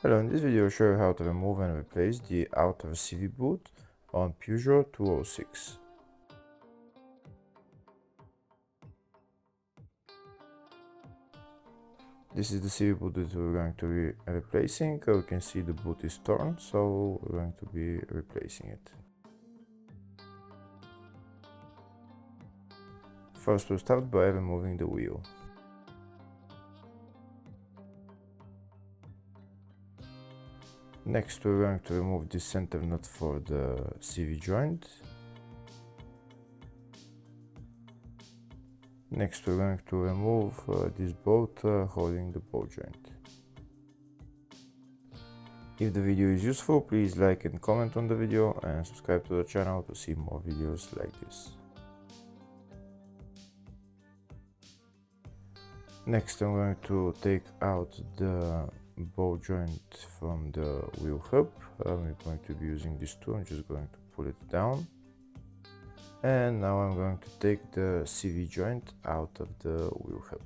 Hello, in this video I'll show you how to remove and replace the outer CV boot on Peugeot 206. This is the CV boot that we're going to be replacing. We can see the boot is torn, so we're going to be replacing it. First we'll start by removing the wheel. Next we're going to remove the center nut for the CV joint. Next we're going to remove this bolt holding the ball joint. If the video is useful, please like and comment on the video and subscribe to the channel to see more videos like this. Next I'm going to take out the ball joint from the wheel hub. I'm going to be using this tool. I'm just going to pull it down. And now I'm going to take the CV joint out of the wheel hub.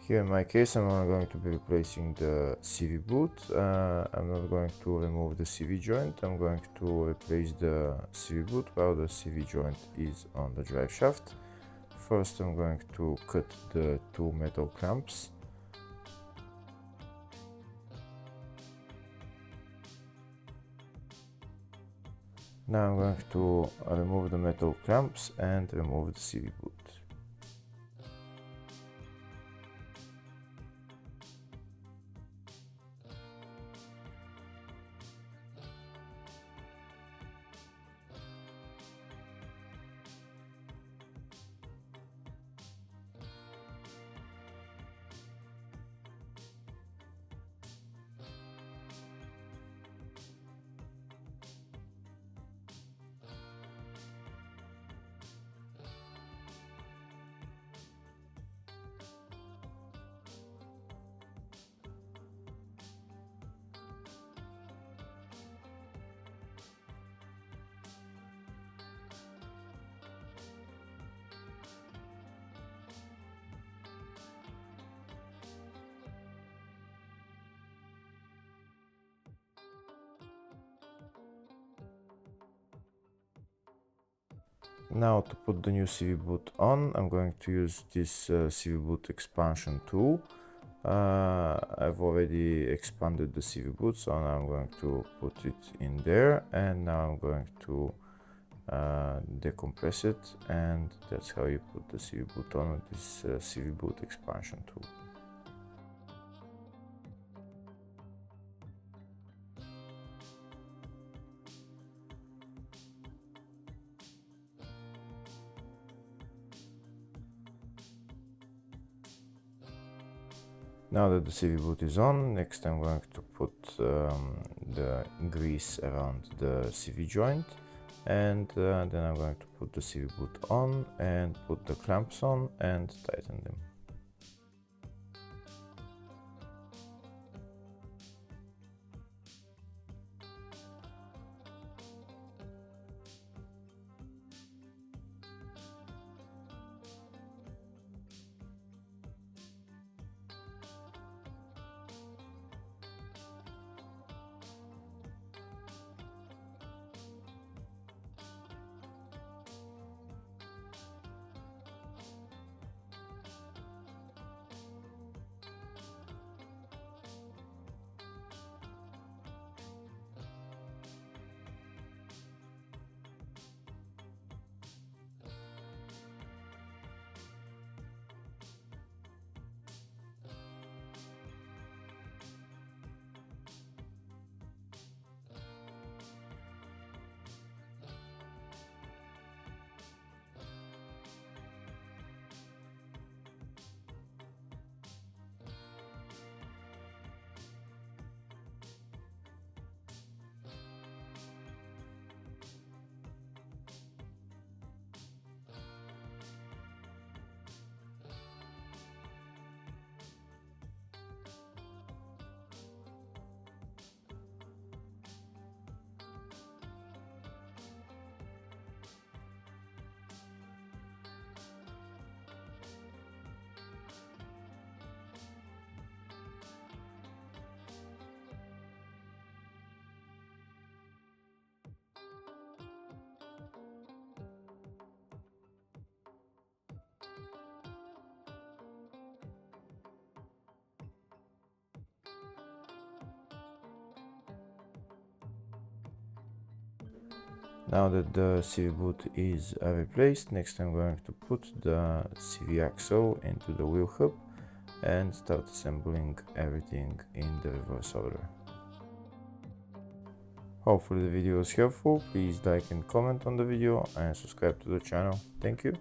Here in my case I'm only going to be replacing the CV boot. I'm not going to remove the CV joint. I'm going to replace the CV boot while the CV joint is on the drive shaft. First I'm going to cut the two metal clamps. Now I'm going to remove the metal clamps and remove the CV boot. Now to put the new CV boot on, I'm going to use this CV boot expansion tool. I've already expanded the CV boot, so now I'm going to put it in there, and now I'm going to decompress it, and that's how you put the CV boot on with this CV boot expansion tool. Now that the CV boot is on, next I'm going to put the grease around the CV joint, and then I'm going to put the CV boot on and put the clamps on and tighten them. Now that the CV boot is replaced, next I'm going to put the CV axle into the wheel hub and start assembling everything in the reverse order. Hopefully the video was helpful. Please like and comment on the video and subscribe to the channel. Thank you.